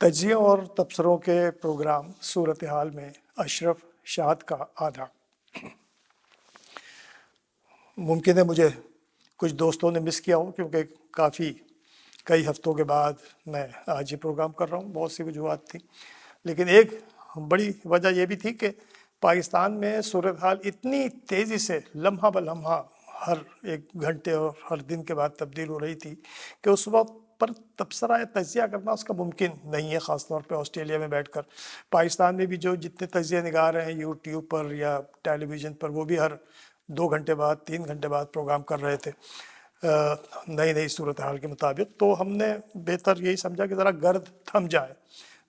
تجزیوں اور تبصروں کے پروگرام صورتحال میں اشرف شاد کا آنا۔ ممکن ہے مجھے کچھ دوستوں نے مس کیا ہو، کیونکہ کئی ہفتوں کے بعد میں آج یہ پروگرام کر رہا ہوں۔ بہت سی وجوہات تھیں، لیکن ایک بڑی وجہ یہ بھی تھی کہ پاکستان میں صورتحال اتنی تیزی سے لمحہ بلمحہ ہر ایک گھنٹے اور ہر دن کے بعد تبدیل ہو رہی تھی کہ اس وقت پر تبصرہ یا تجزیہ کرنا اس کا ممکن نہیں ہے، خاص طور پہ آسٹریلیا میں بیٹھ کر۔ پاکستان میں بھی جو جتنے تجزیہ نگار ہیں یوٹیوب پر یا ٹیلی ویژن پر، وہ بھی ہر 2 گھنٹے بعد 3 گھنٹے بعد پروگرام کر رہے تھے نئی صورتحال کے مطابق۔ تو ہم نے بہتر یہی سمجھا کہ ذرا گرد تھم جائے،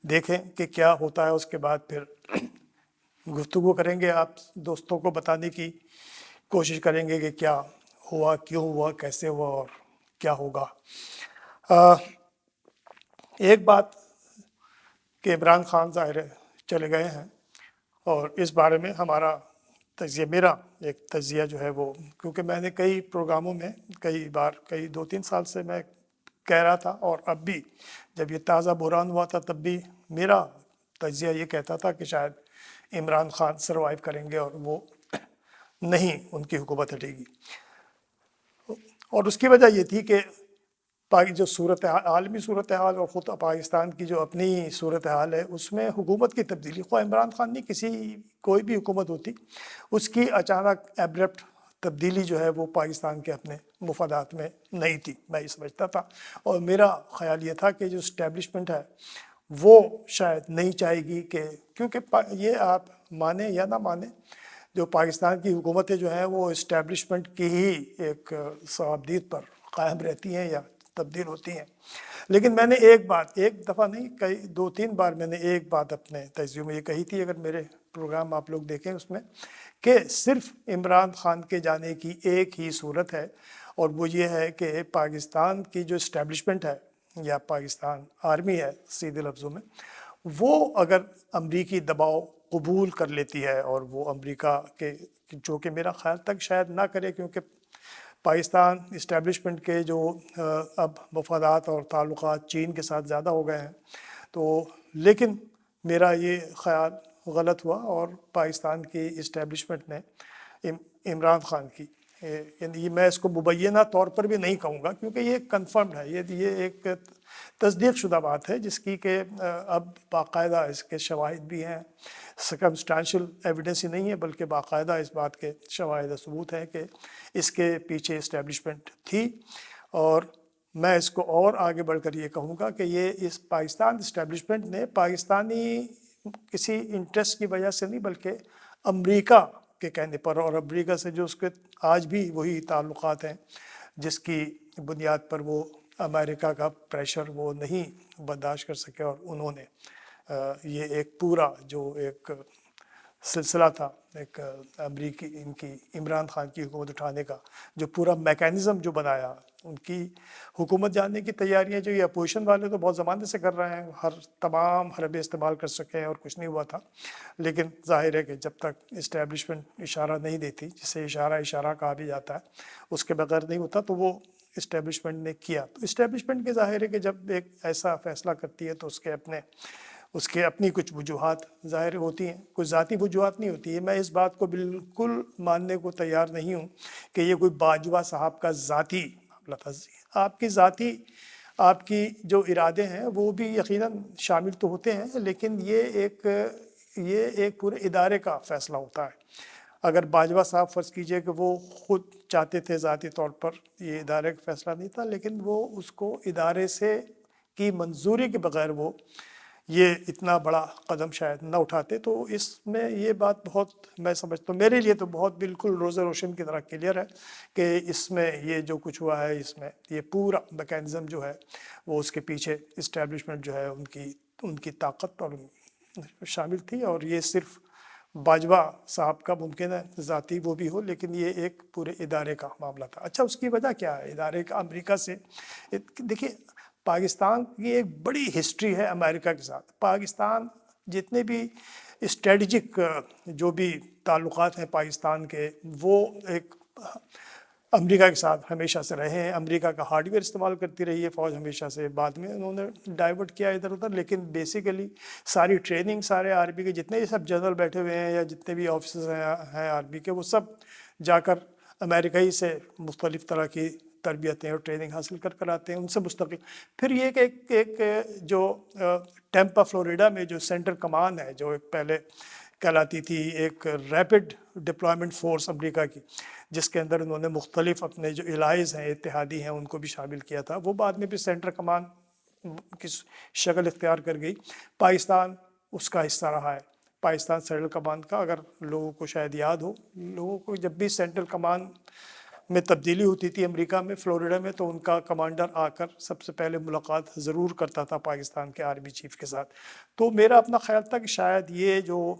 دیکھیں کہ کیا ہوتا ہے، اس کے بعد پھر گفتگو کریں گے، آپ دوستوں کو بتانے کی کوشش کریں گے کہ کیا ہوا، کیوں ہوا، کیسے ہوا اور کیا ہوگا۔ ایک بات کہ عمران خان ظاہر ہے چلے گئے ہیں، اور اس بارے میں ہمارا تجزیہ، میرا ایک تجزیہ جو ہے وہ، کیونکہ میں نے کئی پروگراموں میں کئی بار 2-3 سال سے میں کہہ رہا تھا، اور اب بھی جب یہ تازہ بحران ہوا تھا تب بھی میرا تجزیہ یہ کہتا تھا کہ شاید عمران خان سروائیو کریں گے اور وہ نہیں، ان کی حکومت ہٹے گی۔ اور اس کی وجہ یہ تھی کہ جو عالمی صورتحال اور خود پاکستان کی جو اپنی صورتحال ہے، اس میں حکومت کی تبدیلی، خواہ عمران خان نہیں، کوئی بھی حکومت ہوتی، اس کی اچانک ایبرپٹ تبدیلی جو ہے وہ پاکستان کے اپنے مفادات میں نہیں تھی، میں یہ سمجھتا تھا۔ اور میرا خیال یہ تھا کہ جو اسٹیبلشمنٹ ہے وہ شاید نہیں چاہے گی، کیونکہ یہ آپ مانیں یا نہ مانیں، جو پاکستان کی حکومتیں جو ہیں وہ اسٹیبلشمنٹ کی ہی ایک صوابدید پر قائم رہتی ہیں یا تبدیل ہوتی ہیں۔ لیکن میں نے ایک دفعہ نہیں، 2-3 بار میں نے ایک بات اپنے تجزیے میں یہ کہی تھی، اگر میرے پروگرام آپ لوگ دیکھیں اس میں، کہ صرف عمران خان کے جانے کی ایک ہی صورت ہے، اور وہ یہ ہے کہ پاکستان کی جو اسٹیبلشمنٹ ہے یا پاکستان آرمی ہے سیدھے لفظوں میں، وہ اگر امریکی دباؤ قبول کر لیتی ہے، اور وہ امریکہ کے، جو کہ میرا خیال تک شاید نہ کرے، کیونکہ پاکستان اسٹیبلشمنٹ کے جو اب مفادات اور تعلقات چین کے ساتھ زیادہ ہو گئے ہیں، تو لیکن میرا یہ خیال غلط ہوا، اور پاکستان کی اسٹیبلشمنٹ نے عمران خان کی، یعنی میں اس کو مبینہ طور پر بھی نہیں کہوں گا کیونکہ یہ کنفرمڈ ہے، یہ ایک تصدیق شدہ بات ہے جس کی کہ اب باقاعدہ اس کے شواہد بھی ہیں، سرکمسٹانشل ایویڈنس ہی نہیں ہے بلکہ باقاعدہ اس بات کے شواہد ثبوت ہیں کہ اس کے پیچھے اسٹیبلشمنٹ تھی۔ اور میں اس کو اور آگے بڑھ کر یہ کہوں گا کہ یہ اس پاکستان اسٹیبلشمنٹ نے پاکستانی کسی انٹرسٹ کی وجہ سے نہیں، بلکہ امریکہ کے کہنے پر، اور امریکہ سے جو اس کے آج بھی وہی تعلقات ہیں جس کی بنیاد پر وہ امریکہ کا پریشر وہ نہیں برداشت کر سکے، اور انہوں نے یہ ایک پورا جو ایک سلسلہ تھا، ایک امریکی ان کی عمران خان کی حکومت اٹھانے کا جو پورا میکانزم جو بنایا، ان کی حکومت جانے کی تیاریاں جو یہ اپوزیشن والے تو بہت زمانے سے کر رہے ہیں، تمام حربے استعمال کر سکے ہیں اور کچھ نہیں ہوا تھا، لیکن ظاہر ہے کہ جب تک اسٹیبلشمنٹ اشارہ نہیں دیتی، جسے اشارہ کہا بھی جاتا ہے، اس کے بغیر نہیں ہوتا، تو وہ اسٹیبلشمنٹ نے کیا۔ تو اسٹیبلشمنٹ کے ظاہر ہے کہ جب ایک ایسا فیصلہ کرتی ہے تو اس کے اپنی کچھ وجوہات ظاہر ہوتی ہیں، کچھ ذاتی وجوہات نہیں ہوتی ہے۔ میں اس بات کو بالکل ماننے کو تیار نہیں ہوں کہ یہ کوئی باجوہ صاحب کا ذاتی معاملہ تھا۔ آپ کی جو ارادے ہیں وہ بھی یقیناً شامل تو ہوتے ہیں، لیکن یہ ایک پورے ادارے کا فیصلہ ہوتا ہے۔ اگر باجوہ صاحب فرض کیجئے کہ وہ خود چاہتے تھے ذاتی طور پر، یہ ادارے کا فیصلہ نہیں تھا، لیکن وہ اس کو ادارے سے کی منظوری کے بغیر وہ یہ اتنا بڑا قدم شاید نہ اٹھاتے۔ تو اس میں یہ بات بہت، میں سمجھتا ہوں میرے لیے تو بہت بالکل روز روشن کی طرح کلیئر ہے کہ اس میں یہ جو کچھ ہوا ہے، اس میں یہ پورا میکانزم جو ہے وہ اس کے پیچھے اسٹیبلشمنٹ جو ہے ان کی طاقت اور شامل تھی، اور یہ صرف باجوہ صاحب کا ممکن ہے ذاتی وہ بھی ہو، لیکن یہ ایک پورے ادارے کا معاملہ تھا۔ اچھا، اس کی وجہ کیا ہے ادارے کا؟ امریکہ سے دیکھیے، پاکستان کی ایک بڑی ہسٹری ہے امریکہ کے ساتھ۔ پاکستان جتنے بھی اسٹریٹجک جو بھی تعلقات ہیں پاکستان کے، وہ ایک امریکہ کے ساتھ ہمیشہ سے رہے ہیں، امریکہ کا ہارڈ ویئر استعمال کرتی رہی ہے فوج ہمیشہ سے، بعد میں انہوں نے ڈائیورٹ کیا ادھر ادھر، لیکن بیسیکلی ساری ٹریننگ سارے آرمی کے جتنے بھی سب جنرل بیٹھے ہوئے ہیں یا جتنے بھی آفیسرز ہیں آرمی کے، وہ سب جا کر امریکہ ہی سے مختلف طرح کی تربیتیں اور ٹریننگ حاصل کر آتے ہیں ان سے مستقل۔ پھر یہ کہ ایک جو ٹیمپا فلوریڈا میں جو سینٹرل کمان ہے، جو ایک پہلے کہلاتی تھی ایک ریپڈ ڈپلائمنٹ فورس امریکہ کی، جس کے اندر انہوں نے مختلف اپنے جو الائز ہیں اتحادی ہیں ان کو بھی شامل کیا تھا، وہ بعد میں بھی سینٹرل کمان کی شکل اختیار کر گئی۔ پاکستان اس کا حصہ رہا ہے، پاکستان سینٹرل کمان کا، اگر لوگوں کو شاید یاد ہو، لوگوں کو جب بھی سینٹرل کمان میں تبدیلی ہوتی تھی امریکہ میں فلوریڈا میں، تو ان کا کمانڈر آ کر سب سے پہلے ملاقات ضرور کرتا تھا پاکستان کے آرمی چیف کے ساتھ۔ تو میرا اپنا خیال تھا کہ شاید یہ جو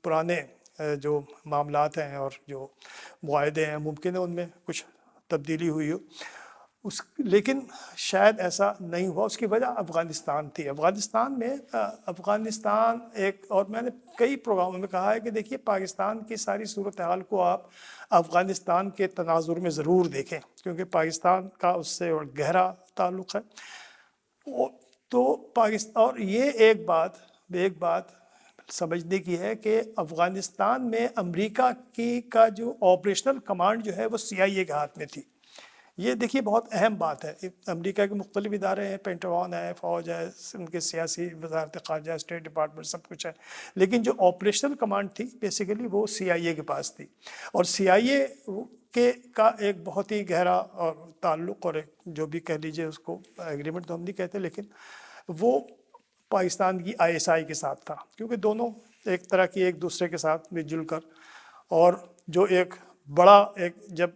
پرانے جو معاملات ہیں اور جو معاہدے ہیں ممکن ہے ان میں کچھ تبدیلی ہوئی ہو، لیکن شاید ایسا نہیں ہوا۔ اس کی وجہ افغانستان تھی۔ افغانستان میں افغانستان ایک، اور میں نے کئی پروگراموں میں کہا ہے کہ دیکھیے پاکستان کی ساری صورتحال کو آپ افغانستان کے تناظر میں ضرور دیکھیں، کیونکہ پاکستان کا اس سے اور گہرا تعلق ہے۔ تو پاکستان، اور یہ ایک بات سمجھنے کی ہے کہ افغانستان میں امریکہ کی کا جو آپریشنل کمانڈ جو ہے وہ CIA کے ہاتھ میں تھی۔ یہ دیکھیے بہت اہم بات ہے۔ امریکہ کے مختلف ادارے ہیں، پینٹاگون ہے، فوج ہے، ان کے سیاسی وزارت خارجہ، اسٹیٹ ڈپارٹمنٹ، سب کچھ ہے، لیکن جو آپریشنل کمانڈ تھی بیسیکلی وہ CIA کے پاس تھی۔ اور CIA کا ایک بہت ہی گہرا اور تعلق، اور ایک جو بھی کہہ لیجیے اس کو ایگریمنٹ تو ہم نہیں کہتے، لیکن وہ پاکستان کی ISI کے ساتھ تھا، کیونکہ دونوں ایک طرح کی ایک دوسرے کے ساتھ مل جل کر، اور جو ایک بڑا جب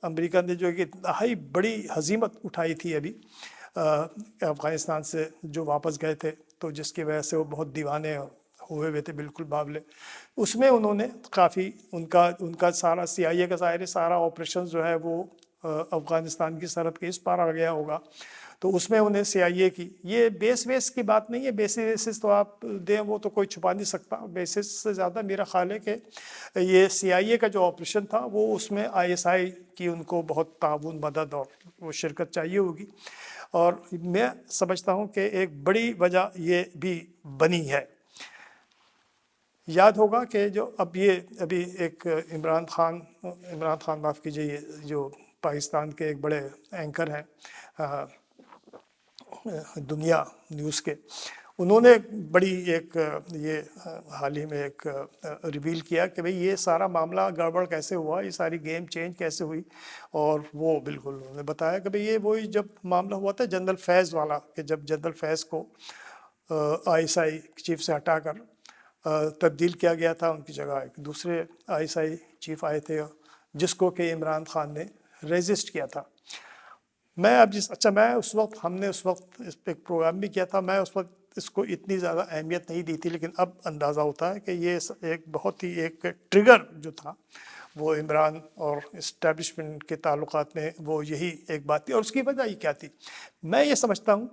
امریکہ نے جو ایک انتہائی بڑی ہزیمت اٹھائی تھی ابھی افغانستان سے جو واپس گئے تھے، تو جس کی وجہ سے وہ بہت دیوانے ہوئے ہوئے تھے بالکل بابلے، اس میں انہوں نے کافی ان کا سارا CIA کا ظاہر سارا آپریشن جو ہے وہ افغانستان کی سرحد کے اس پار آ گیا ہوگا، تو اس میں انہیں CIA کی یہ بیس کی بات نہیں ہے، بیسس تو آپ دیں وہ تو کوئی چھپا نہیں سکتا، بیسس سے زیادہ میرا خیال ہے کہ یہ CIA کا جو آپریشن تھا وہ اس میں ISI کی ان کو بہت تعاون، مدد اور وہ شرکت چاہیے ہوگی، اور میں سمجھتا ہوں کہ ایک بڑی وجہ یہ بھی بنی ہے۔ یاد ہوگا کہ جو ابھی ایک عمران خان معاف کیجیے، جو پاکستان کے ایک بڑے اینکر ہیں دنیا نیوز کے، انہوں نے بڑی ایک یہ حال ہی میں ایک ریویل کیا کہ بھئی یہ سارا معاملہ گڑبڑ کیسے ہوا، یہ ساری گیم چینج کیسے ہوئی، اور وہ بالکل انہوں نے بتایا کہ بھئی یہ وہی جب معاملہ ہوا تھا جنرل فیض والا، کہ جب جنرل فیض کو ISI چیف سے ہٹا کر تبدیل کیا گیا تھا، ان کی جگہ ایک دوسرے ISI چیف آئے تھے، جس کو کہ عمران خان نے ریزسٹ کیا تھا۔ میں اس وقت ہم نے اس وقت اس پہ ایک پروگرام بھی کیا تھا، میں اس وقت اس کو اتنی زیادہ اہمیت نہیں دی تھی، لیکن اب اندازہ ہوتا ہے کہ یہ ایک بہت ہی ایک ٹریگر جو تھا وہ عمران اور اسٹیبلشمنٹ کے تعلقات میں وہ یہی ایک بات تھی، اور اس کی وجہ یہ کیا تھی؟ میں یہ سمجھتا ہوں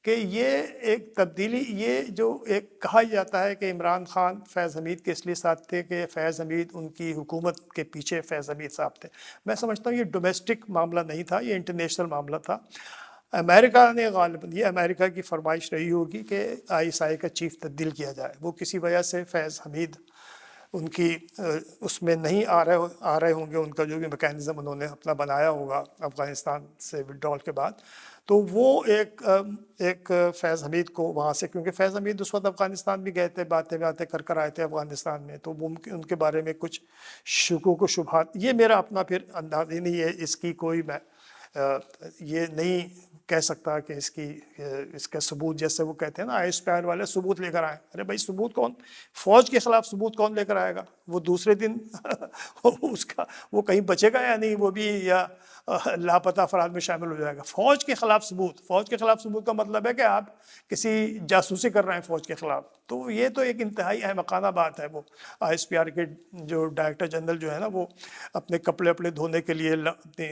کہ یہ ایک تبدیلی، یہ جو ایک کہا جاتا ہے کہ عمران خان فیض حمید کے اس لیے ساتھ تھے کہ فیض حمید ان کی حکومت کے پیچھے فیض حمید صاحب تھے، میں سمجھتا ہوں یہ ڈومیسٹک معاملہ نہیں تھا، یہ انٹرنیشنل معاملہ تھا۔ امریکہ نے غالباً، یہ امریکہ کی فرمائش رہی ہوگی کہ ISI کا چیف تبدیل کیا جائے، وہ کسی وجہ سے فیض حمید ان کی اس میں نہیں آ رہے ہوں گے، ان کا جو بھی میکینزم انہوں نے اپنا بنایا ہوگا افغانستان سے ودرول کے بعد، تو وہ ایک فیض حمید کو وہاں سے، کیونکہ فیض حمید اس وقت افغانستان بھی گئے تھے، باتیں کر کر آئے تھے افغانستان میں، تو ممکن ان کے بارے میں کچھ شکوک و شبہات، یہ میرا اپنا پھر انداز ہی نہیں ہے، اس کی کوئی میں یہ نہیں کہہ سکتا کہ اس کا ثبوت، جیسے وہ کہتے ہیں نا ISPR والے ثبوت لے کر آئیں، ارے بھائی ثبوت کون، فوج کے خلاف ثبوت کون لے کر آئے گا؟ وہ دوسرے دن وہ کہیں بچے گا یا نہیں، وہ بھی یا لاپتہ افراد میں شامل ہو جائے گا۔ فوج کے خلاف ثبوت کا مطلب ہے کہ آپ کسی جاسوسی کر رہے ہیں فوج کے خلاف، تو یہ تو ایک انتہائی احمقانہ بات ہے۔ وہ ISPR کے جو ڈائریکٹر جنرل جو ہے نا، وہ اپنے کپڑے دھونے کے لیے، اپنی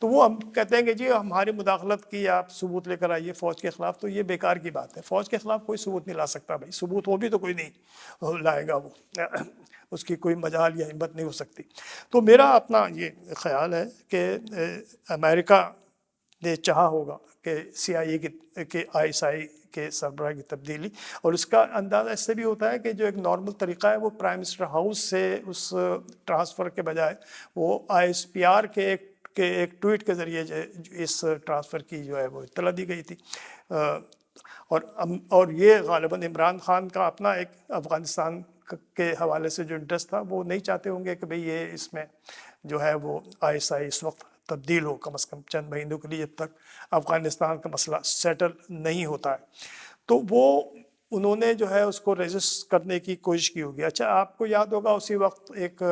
تو وہ ہم کہتے ہیں کہ جی ہماری مداخلت کی آپ ثبوت لے کر آئیے فوج کے خلاف, تو یہ بیکار کی بات ہے. فوج کے خلاف کوئی ثبوت نہیں لا سکتا بھائی, ثبوت ہو بھی تو کوئی نہیں لائے گا, وہ اس کی کوئی مجال یا ہمت نہیں ہو سکتی. تو میرا اپنا یہ خیال ہے کہ امریکہ نے چاہا ہوگا کہ CIA کے ISI کے سربراہ کی تبدیلی, اور اس کا اندازہ اس سے بھی ہوتا ہے کہ جو ایک نارمل طریقہ ہے وہ پرائم منسٹر ہاؤس سے اس ٹرانسفر کے بجائے وہ ISPR کے ایک ٹویٹ کے ذریعے اس ٹرانسفر کی جو ہے وہ اطلاع دی گئی تھی. اور یہ غالباً عمران خان کا اپنا ایک افغانستان کے حوالے سے جو انٹرسٹ تھا, وہ نہیں چاہتے ہوں گے کہ بھئی یہ اس میں جو ہے وہ ISI اس وقت تبدیل ہو, کم از کم چند مہینوں کے لیے, جب تک افغانستان کا مسئلہ سیٹل نہیں ہوتا ہے. تو وہ انہوں نے جو ہے اس کو ریزسٹ کرنے کی کوشش کی ہوگی. اچھا آپ کو یاد ہوگا اسی وقت ایک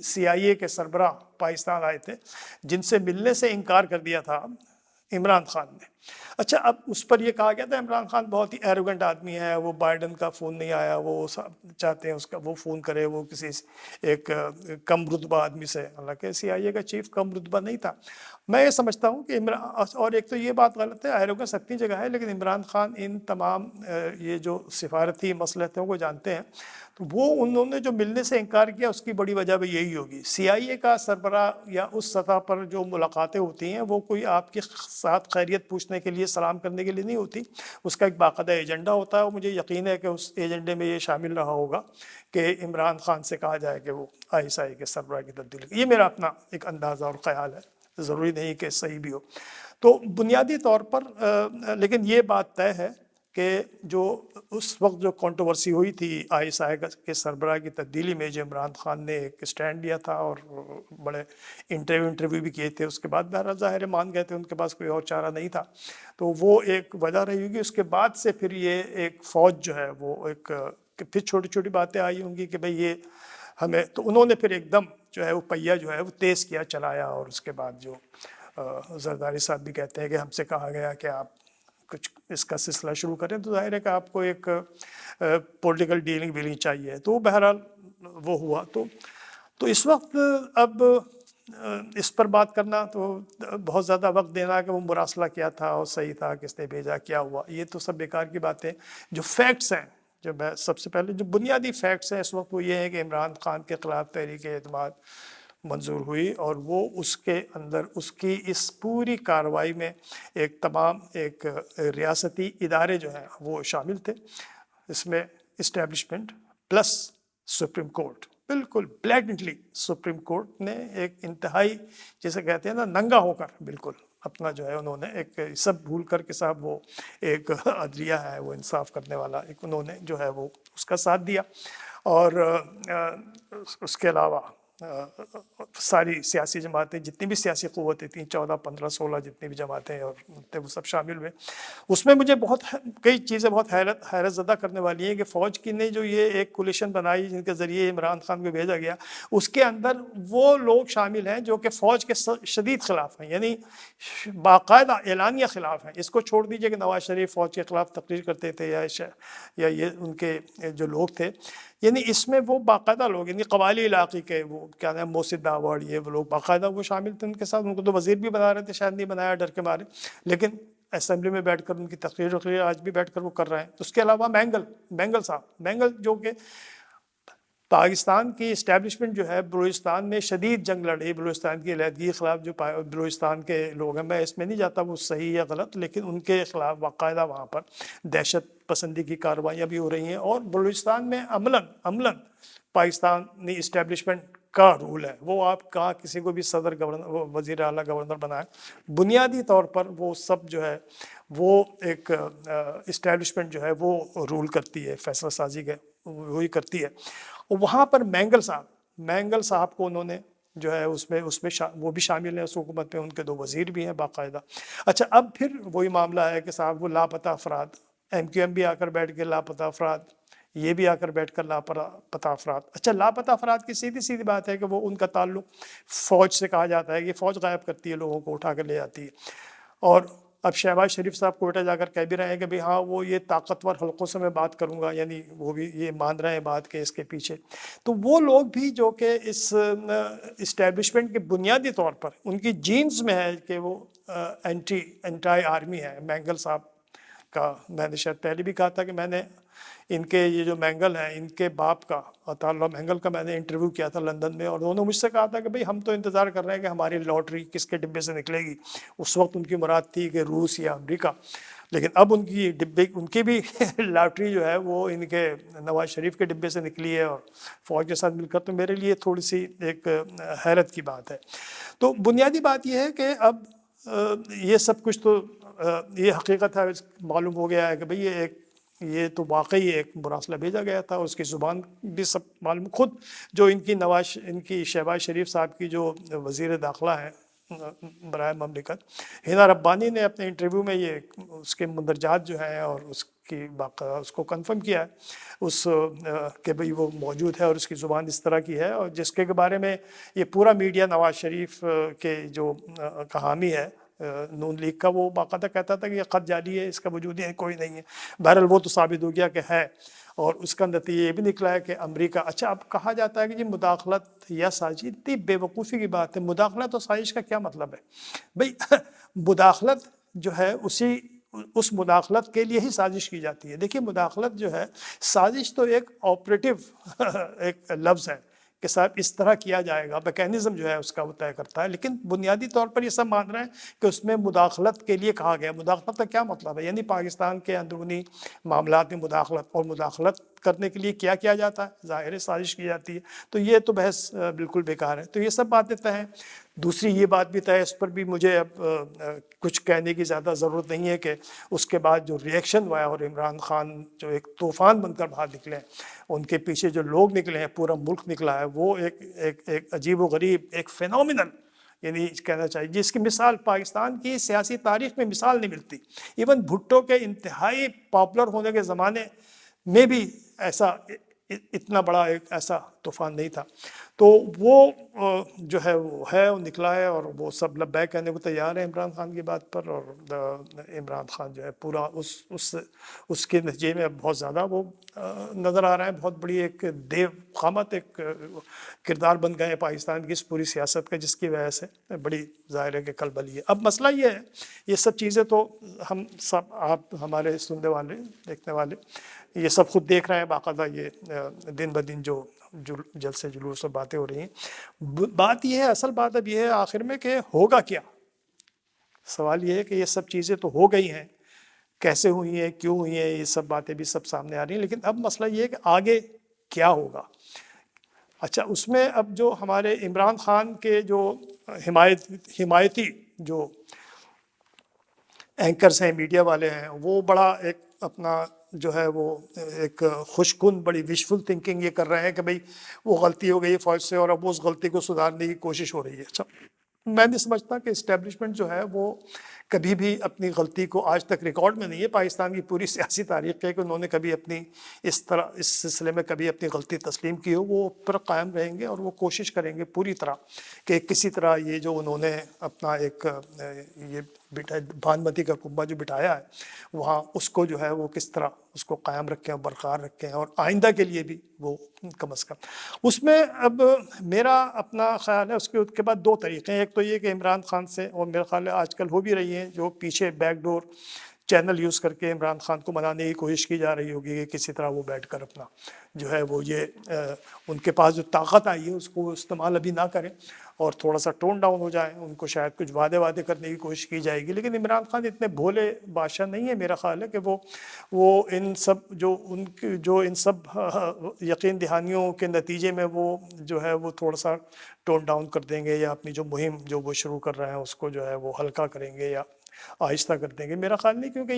CIA کے سربراہ پاکستان آئے تھے جن سے ملنے سے انکار کر دیا تھا عمران خان نے. اچھا اب اس پر یہ کہا گیا تھا عمران خان بہت ہی ایروگنٹ آدمی ہے, وہ بائیڈن کا فون نہیں آیا, وہ چاہتے ہیں اس کا وہ فون کرے, وہ کسی ایک کم رتبہ آدمی سے, حالانکہ CIA کا چیف کم رتبہ نہیں تھا. میں یہ سمجھتا ہوں کہ اور ایک تو یہ بات غلط ہے, ایروگنس اپنی جگہ ہے, لیکن عمران خان ان تمام یہ جو سفارتی مصلحتوں کو جانتے ہیں, تو وہ انہوں نے جو ملنے سے انکار کیا اس کی بڑی وجہ بھی یہی ہوگی. CIA کا سربراہ یا اس سطح پر جو ملاقاتیں ہوتی ہیں وہ کوئی آپ کے ساتھ خیریت پوچھنے کے لیے, سلام کرنے کے لیے نہیں ہوتی, اس کا ایک باقاعدہ ایجنڈا ہوتا ہے. اور مجھے یقین ہے کہ اس ایجنڈے میں یہ شامل رہا ہوگا کہ عمران خان سے کہا جائے کہ وہ ISI کے سربراہ کی تبدیلی. یہ میرا اپنا ایک اندازہ اور خیال ہے, ضروری نہیں کہ صحیح بھی ہو. تو بنیادی طور پر لیکن یہ بات طے ہے کہ جو اس وقت جو کنٹروورسی ہوئی تھی ISI کے سربراہ کی تبدیلی میں, جو عمران خان نے ایک اسٹینڈ لیا تھا اور بڑے انٹرویو بھی کیے تھے, اس کے بعد بہرحال ظاہر مان گئے تھے, ان کے پاس کوئی اور چارہ نہیں تھا. تو وہ ایک وجہ رہی ہوگی. اس کے بعد سے پھر یہ ایک فوج جو ہے وہ ایک پھر چھوٹی چھوٹی باتیں آئی ہوں گی کہ بھئی یہ ہمیں, تو انہوں نے پھر ایک دم جو ہے وہ پہیہ جو ہے وہ تیز کیا, چلایا. اور اس کے بعد جو زرداری صاحب بھی کہتے ہیں کہ ہم سے کہا گیا کہ آپ کچھ اس کا سلسلہ شروع کریں, تو ظاہر ہے کہ آپ کو ایک پولیٹیکل ڈیلنگ ویلنگ چاہیے. تو بہرحال وہ ہوا. تو اس وقت اب اس پر بات کرنا تو بہت زیادہ وقت دینا کہ وہ مراسلہ کیا تھا اور صحیح تھا, کس نے بھیجا, کیا ہوا, یہ تو سب بیکار کی باتیں. جو فیکٹس ہیں, جو میں سب سے پہلے جو بنیادی فیکٹس ہیں اس وقت وہ یہ ہے کہ عمران خان کے خلاف تحریک اعتماد منظور ہوئی, اور وہ اس کے اندر اس کی اس پوری کارروائی میں ایک تمام ایک ریاستی ادارے جو ہیں وہ شامل تھے. اس میں اسٹیبلشمنٹ پلس سپریم کورٹ, بالکل بلیٹنٹلی سپریم کورٹ نے ایک انتہائی جیسے کہتے ہیں نا ننگا ہو کر بالکل اپنا جو ہے انہوں نے ایک سب بھول کر کے صاحب وہ ایک عدلیہ ہے وہ انصاف کرنے والا, ایک انہوں نے جو ہے وہ اس کا ساتھ دیا. اور اس کے علاوہ ساری سیاسی جماعتیں, جتنی بھی سیاسی قوتیں تھیں, 14 15 16 جتنی بھی جماعتیں اور وہ سب شامل ہوئے. اس میں مجھے بہت کئی چیزیں بہت حیرت زدہ کرنے والی ہیں کہ فوج کی نے جو یہ ایک کولیشن بنائی جن کے ذریعے عمران خان کو بھیجا گیا, اس کے اندر وہ لوگ شامل ہیں جو کہ فوج کے شدید خلاف ہیں, یعنی باقاعدہ اعلانیہ خلاف ہیں. اس کو چھوڑ دیجئے کہ نواز شریف فوج کے خلاف تقریر کرتے تھے یا یہ ان کے جو لوگ تھے, یعنی اس میں وہ باقاعدہ لوگ, یعنی قبائلی علاقے کے وہ کیا نام موسد داوڑ, یہ وہ لوگ باقاعدہ وہ شامل تھے ان کے ساتھ. ان کو تو وزیر بھی بنا رہے تھے, شاید نہیں بنایا ڈر کے مارے, لیکن اسمبلی میں بیٹھ کر ان کی تقریر آج بھی بیٹھ کر وہ کر رہے ہیں. اس کے علاوہ مینگل صاحب, مینگل جو کہ پاکستان کی اسٹیبلشمنٹ جو ہے بلوچستان میں شدید جنگ لڑی, بلوچستان کی علیحدگی کے خلاف جو بلوچستان کے لوگ ہیں, میں اس میں نہیں جاتا وہ صحیح یا غلط, لیکن ان کے خلاف باقاعدہ وہاں پر دہشت پسندی کی کارروائیاں بھی ہو رہی ہیں. اور بلوچستان میں عملاً پاکستانی اسٹیبلشمنٹ کا رول ہے, وہ آپ کہاں کسی کو بھی صدر گورنر وزیر اعلیٰ گورنر بنائیں, بنیادی طور پر وہ سب جو ہے وہ ایک اسٹیبلشمنٹ جو ہے وہ رول کرتی ہے, فیصلہ سازی کے وہی کرتی ہے. اور وہاں پر مینگل صاحب کو انہوں نے جو ہے اس میں وہ بھی شامل ہیں اس حکومت میں, ان کے 2 وزیر بھی ہیں باقاعدہ. اچھا اب پھر وہی معاملہ ہے کہ صاحب وہ لاپتہ افراد, MQM بھی آ کر بیٹھ کے لاپتہ افراد, یہ بھی آ کر بیٹھ کر لاپتہ افراد. اچھا لاپتہ افراد کی سیدھی بات ہے کہ وہ ان کا تعلق فوج سے کہا جاتا ہے کہ فوج غائب کرتی ہے لوگوں کو, اٹھا کر لے جاتی ہے. اور اب شہباز شریف صاحب کوئٹہ جا کر کہہ بھی رہے ہیں کہ بھئی ہاں وہ یہ طاقتور حلقوں سے میں بات کروں گا، یعنی وہ بھی یہ مان رہے ہیں بات کے اس کے پیچھے. تو وہ لوگ بھی جو کہ اس اسٹیبلشمنٹ کے بنیادی طور پر ان کی جینز میں ہے کہ وہ انٹائی آرمی ہے. مینگل صاحب کا میں نے شاید پہلے بھی کہا تھا کہ میں نے ان کے یہ جو مینگل ہیں ان کے باپ کا عطا اللہ مینگل کا میں نے انٹرویو کیا تھا لندن میں، اور انہوں نے مجھ سے کہا تھا کہ بھئی ہم تو انتظار کر رہے ہیں کہ ہماری لاٹری کس کے ڈبے سے نکلے گی. اس وقت ان کی مراد تھی کہ روس یا امریکہ، لیکن اب ان کی ڈبے ان کی بھی لاٹری جو ہے وہ ان کے نواز شریف کے ڈبے سے نکلی ہے اور فوج کے ساتھ مل کر. تو میرے لیے تھوڑی سی ایک حیرت کی بات ہے. تو بنیادی بات یہ ہے کہ اب یہ سب کچھ تو یہ حقیقت ہے، معلوم ہو گیا ہے کہ بھئی یہ تو واقعی ایک مراسلہ بھیجا گیا تھا. اس کی زبان بھی سب معلوم، خود جو ان کی شہباز شریف صاحب کی جو وزیر داخلہ ہیں برائے مملکت، ہنا ربانی نے اپنے انٹرویو میں یہ اس کے مندرجات جو ہیں اور اس کی باقاعدہ اس کو کنفرم کیا ہے اس کہ بھئی وہ موجود ہے اور اس کی زبان اس طرح کی ہے، اور جس کے بارے میں یہ پورا میڈیا نواز شریف کے جو حامی ہے نون لیگ کا، وہ باقاعدہ کہتا تھا کہ یہ خط جعلی ہے، اس کا وجود کوئی نہیں ہے. بہرحال وہ تو ثابت ہو گیا کہ ہے، اور اس کا نتیجہ یہ بھی نکلا ہے کہ امریکہ. اچھا اب کہا جاتا ہے کہ یہ مداخلت یا سازش، اتنی بے وقوفی کی بات ہے. مداخلت اور سازش کا کیا مطلب ہے بھئی؟ مداخلت جو ہے اس مداخلت کے لیے ہی سازش کی جاتی ہے. دیکھیے مداخلت جو ہے، سازش تو ایک آپریٹو ایک لفظ ہے کہ صاحب اس طرح کیا جائے گا، میکینزم جو ہے اس کا وہ طے کرتا ہے. لیکن بنیادی طور پر یہ سب مان رہے ہیں کہ اس میں مداخلت کے لیے کہا گیا. مداخلت کا کیا مطلب ہے؟ یعنی پاکستان کے اندرونی معاملات میں مداخلت، اور مداخلت کرنے کے لیے کیا کیا جاتا ہے؟ ظاہر سازش کی جاتی ہے. تو یہ تو بحث بالکل بیکار ہے. تو یہ سب باتیں طے ہیں. دوسری یہ بات بھی طے، اس پر بھی مجھے اب کچھ کہنے کی زیادہ ضرورت نہیں ہے کہ اس کے بعد جو ریئیکشن ہوا ہے اور عمران خان جو ایک طوفان بن کر باہر نکلے ہیں، ان کے پیچھے جو لوگ نکلے ہیں، پورا ملک نکلا ہے، وہ ایک عجیب و غریب ایک فینومینل، یعنی کہنا چاہیے جس کی مثال پاکستان کی سیاسی تاریخ میں مثال نہیں ملتی. ایون بھٹو کے انتہائی پاپولر ہونے کے زمانے میں بھی ایسا اتنا بڑا ایک ایسا طوفان نہیں تھا. تو وہ جو ہے وہ ہے، وہ نکلا ہے، اور وہ سب لبیک کہنے کو تیار ہیں عمران خان کی بات پر. اور عمران خان جو ہے پورا اس کے نتیجے میں بہت زیادہ وہ نظر آ رہا ہے، بہت بڑی ایک دیو قامت ایک کردار بن گئے پاکستان کی اس پوری سیاست کا، جس کی وجہ سے بڑی ظاہر ہے کہ کلبلی ہے. اب مسئلہ یہ ہے، یہ سب چیزیں تو ہم سب، آپ ہمارے سننے والے دیکھنے والے یہ سب خود دیکھ رہے ہیں باقاعدہ، یہ دن بدن جو جلسے جلوس اور باتیں ہو رہی ہیں. بات یہ ہے، اصل بات اب یہ ہے آخر میں کہ ہوگا کیا. سوال یہ ہے کہ یہ سب چیزیں تو ہو گئی ہیں، کیسے ہوئی ہیں، کیوں ہوئی ہیں، یہ سب باتیں بھی سب سامنے آ رہی ہیں. لیکن اب مسئلہ یہ ہے کہ آگے کیا ہوگا. اچھا اس میں اب جو ہمارے عمران خان کے جو حمایتی جو اینکرز ہیں، میڈیا والے ہیں، وہ بڑا ایک اپنا جو ہے وہ ایک خوشکن بڑی وشفل تھنکنگ یہ کر رہے ہیں کہ بھئی وہ غلطی ہو گئی فوج سے اور اب اس غلطی کو سدھارنے کی کوشش ہو رہی ہے. اچھا میں نہیں سمجھتا کہ اسٹیبلشمنٹ جو ہے وہ کبھی بھی اپنی غلطی کو، آج تک ریکارڈ میں نہیں ہے پاکستان کی پوری سیاسی تاریخ کے کہ انہوں نے کبھی اپنی اس سلسلے میں کبھی اپنی غلطی تسلیم کی ہو. وہ پر قائم رہیں گے اور وہ کوشش کریں گے پوری طرح کہ کسی طرح یہ جو انہوں نے اپنا ایک یہ بھانمتی کا کنبہ جو بٹھایا ہے وہاں، اس کو جو ہے وہ کس طرح اس کو قائم رکھیں اور برقرار رکھیں، اور آئندہ کے لیے بھی وہ کم از کم. اس میں اب میرا اپنا خیال ہے، اس کے بعد دو طریقے ہیں. ایک تو یہ کہ عمران خان سے، اور میرا خیال ہے آج کل ہو بھی رہی ہیں، جو پیچھے بیک ڈور چینل یوز کر کے عمران خان کو منانے کی کوشش کی جا رہی ہوگی کہ کسی طرح وہ بیٹھ کر اپنا جو ہے وہ یہ ان کے پاس جو طاقت آئی ہے اس کو استعمال ابھی نہ کریں اور تھوڑا سا ٹون ڈاؤن ہو جائے. ان کو شاید کچھ وعدے کرنے کی کوشش کی جائے گی. لیکن عمران خان اتنے بھولے بادشاہ نہیں ہے میرا خیال ہے کہ وہ ان سب یقین دہانیوں کے نتیجے میں وہ جو ہے وہ تھوڑا سا ٹون ڈاؤن کر دیں گے، یا اپنی جو مہم جو وہ شروع کر رہے ہیں اس کو جو ہے وہ ہلکا کریں گے یا آہستہ کر دیں گے. میرا خیال نہیں، کیونکہ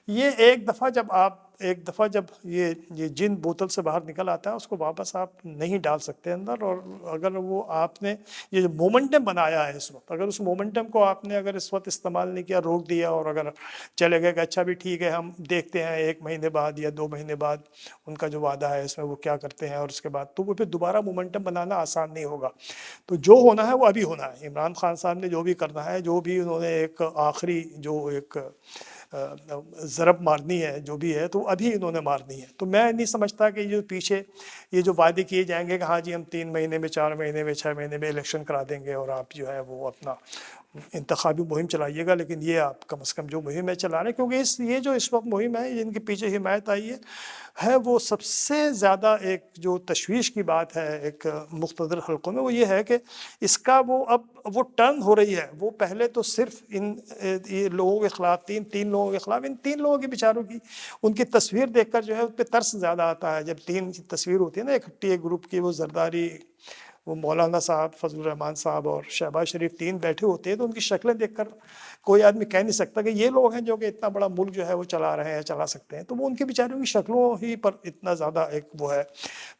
یہ ایک دفعہ جب آپ ایک دفعہ جب یہ جن بوتل سے باہر نکل آتا ہے اس کو واپس آپ نہیں ڈال سکتے اندر، اور اگر وہ آپ نے یہ جو مومنٹم بنایا ہے اس وقت، اگر اس مومنٹم کو آپ نے اگر اس وقت استعمال نہیں کیا، روک دیا، اور اگر چلے گئے کہ اچھا بھی ٹھیک ہے ہم دیکھتے ہیں 1 مہینے بعد یا 2 مہینے بعد ان کا جو وعدہ ہے اس میں وہ کیا کرتے ہیں، اور اس کے بعد تو وہ پھر دوبارہ مومنٹم بنانا آسان نہیں ہوگا۔ تو جو ہونا ہے وہ ابھی ہونا ہے۔ عمران خان صاحب نے جو بھی کرنا ہے، جو بھی انہوں نے ایک آخری جو ایک ضرب مارنی ہے جو بھی ہے، تو ابھی انہوں نے مارنی ہے۔ تو میں نہیں سمجھتا کہ جو پیچھے یہ جو وعدے کیے جائیں گے کہ ہاں جی ہم 3 مہینے میں، 4 مہینے میں، 6 مہینے میں الیکشن کرا دیں گے اور آپ جو ہے وہ اپنا انتخابی مہم چلائیے گا، لیکن یہ آپ کم از کم جو مہم ہے چلا رہے ہیں، کیونکہ یہ جو اس وقت مہم ہے جن کے پیچھے حمایت آئی ہے وہ سب سے زیادہ ایک جو تشویش کی بات ہے ایک مقتدر حلقوں میں، وہ یہ ہے کہ اس کا وہ ٹرن ہو رہی ہے۔ وہ پہلے تو صرف ان لوگوں کے خلاف تین لوگوں کے خلاف، ان 3 لوگوں کی بیچاروں کی ان کی تصویر دیکھ کر جو ہے اس پہ ترس زیادہ آتا ہے۔ جب 3 تصویر ہوتی ہے نا اکٹھی ایک گروپ کی، وہ زرداری، وہ مولانا صاحب، فضل الرحمان صاحب اور شہباز شریف 3 بیٹھے ہوتے ہیں، تو ان کی شکلیں دیکھ کر کوئی آدمی کہہ نہیں سکتا کہ یہ لوگ ہیں جو کہ اتنا بڑا ملک جو ہے وہ چلا رہے ہیں، چلا سکتے ہیں۔ تو وہ ان کی بیچاروں کی شکلوں ہی پر اتنا زیادہ ایک وہ ہے،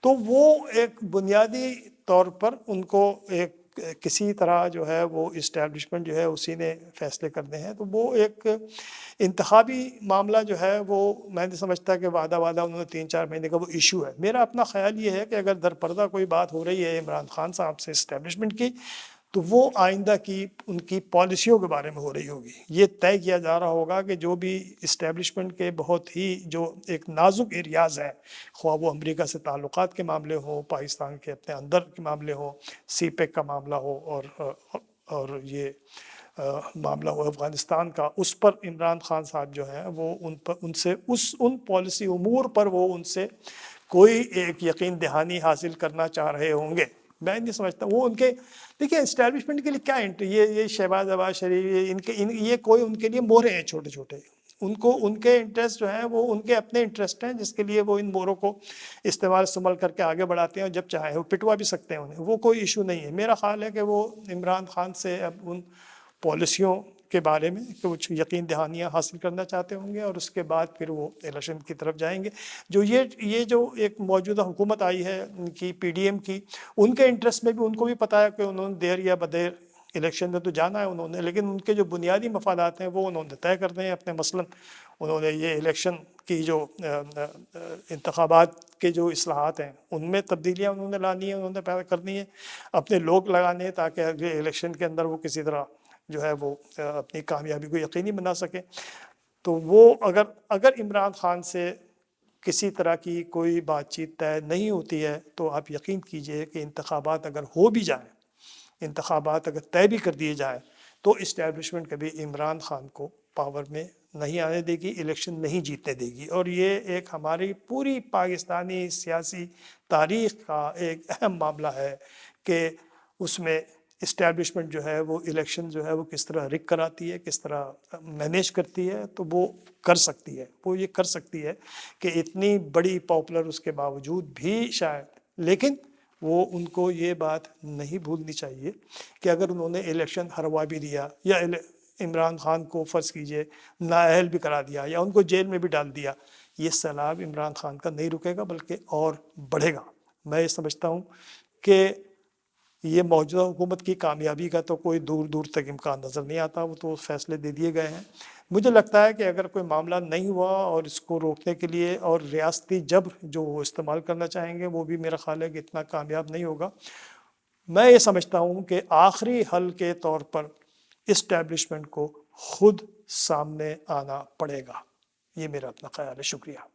تو وہ ایک بنیادی طور پر ان کو ایک کسی طرح جو ہے وہ اسٹیبلشمنٹ جو ہے اسی نے فیصلے کرنے ہیں۔ تو وہ ایک انتخابی معاملہ جو ہے وہ میں نہیں سمجھتا کہ وعدہ انہوں نے 3-4 مہینے کا وہ ایشو ہے۔ میرا اپنا خیال یہ ہے کہ اگر در پردہ کوئی بات ہو رہی ہے عمران خان صاحب سے اسٹیبلشمنٹ کی، تو وہ آئندہ کی ان کی پالیسیوں کے بارے میں ہو رہی ہوگی۔ یہ طے کیا جا رہا ہوگا کہ جو بھی اسٹیبلشمنٹ کے بہت ہی جو ایک نازک ایریاز ہیں، خواہ وہ امریکہ سے تعلقات کے معاملے ہوں، پاکستان کے اپنے اندر کے معاملے ہوں، سی پیک کا معاملہ ہو، اور یہ معاملہ ہو افغانستان کا، اس پر عمران خان صاحب جو ہیں وہ ان سے ان پالیسی امور پر وہ ان سے کوئی ایک یقین دہانی حاصل کرنا چاہ رہے ہوں گے۔ میں نہیں سمجھتا وہ ان کے، دیکھیں اسٹیبلشمنٹ کے لیے کیا یہ شہباز شریف یہ کوئی ان کے لیے مورے ہیں چھوٹے چھوٹے، ان کے انٹرسٹ جو ہیں وہ ان کے اپنے انٹرسٹ ہیں، جس کے لیے وہ ان موروں کو استعمال کر کے آگے بڑھاتے ہیں، اور جب چاہیں وہ پٹوا بھی سکتے ہیں انہیں، وہ کوئی ایشو نہیں ہے۔ میرا خیال ہے کہ وہ عمران خان سے اب ان پالیسیوں کے بارے میں کچھ یقین دہانیاں حاصل کرنا چاہتے ہوں گے، اور اس کے بعد پھر وہ الیکشن کی طرف جائیں گے۔ جو یہ جو ایک موجودہ حکومت آئی ہے ان کی پی ڈی ایم کی، ان کے انٹرسٹ میں بھی ان کو بھی پتہ ہے کہ انہوں نے دیر یا بدیر الیکشن میں تو جانا ہے انہوں نے، لیکن ان کے جو بنیادی مفادات ہیں وہ انہوں نے طے کرنے ہیں اپنے۔ مثلاً انہوں نے یہ الیکشن کی جو انتخابات کے جو اصلاحات ہیں ان میں تبدیلیاں انہوں نے لانی ہیں، انہوں نے پیدا کرنی ہے، اپنے لوگ لگانے ہیں تاکہ اگلے الیکشن کے اندر وہ کسی طرح جو ہے وہ اپنی کامیابی کو یقینی بنا سکے۔ تو وہ اگر عمران خان سے کسی طرح کی کوئی بات چیت طے نہیں ہوتی ہے، تو آپ یقین کیجئے کہ انتخابات اگر ہو بھی جائیں، انتخابات اگر طے بھی کر دیے جائیں، تو اسٹیبلشمنٹ کبھی عمران خان کو پاور میں نہیں آنے دے گی، الیکشن نہیں جیتنے دے گی۔ اور یہ ایک ہماری پوری پاکستانی سیاسی تاریخ کا ایک اہم معاملہ ہے کہ اس میں اسٹیبلشمنٹ جو ہے وہ الیکشن جو ہے وہ کس طرح رک کراتی ہے، کس طرح مینیج کرتی ہے۔ تو وہ کر سکتی ہے، وہ یہ کر سکتی ہے کہ اتنی بڑی پاپولر اس کے باوجود بھی شاید، لیکن وہ ان کو یہ بات نہیں بھولنی چاہیے کہ اگر انہوں نے الیکشن ہروا بھی دیا، یا عمران خان کو فرض کیجئے نااہل بھی کرا دیا، یا ان کو جیل میں بھی ڈال دیا، یہ سیلاب عمران خان کا نہیں رکے گا بلکہ اور بڑھے گا۔ میں یہ سمجھتا ہوں کہ یہ موجودہ حکومت کی کامیابی کا تو کوئی دور دور تک امکان نظر نہیں آتا، وہ تو فیصلے دے دیے گئے ہیں۔ مجھے لگتا ہے کہ اگر کوئی معاملہ نہیں ہوا اور اس کو روکنے کے لیے اور ریاستی جبر جو وہ استعمال کرنا چاہیں گے، وہ بھی میرا خیال ہے کہ اتنا کامیاب نہیں ہوگا۔ میں یہ سمجھتا ہوں کہ آخری حل کے طور پر اسٹیبلشمنٹ کو خود سامنے آنا پڑے گا۔ یہ میرا اپنا خیال ہے۔ شکریہ۔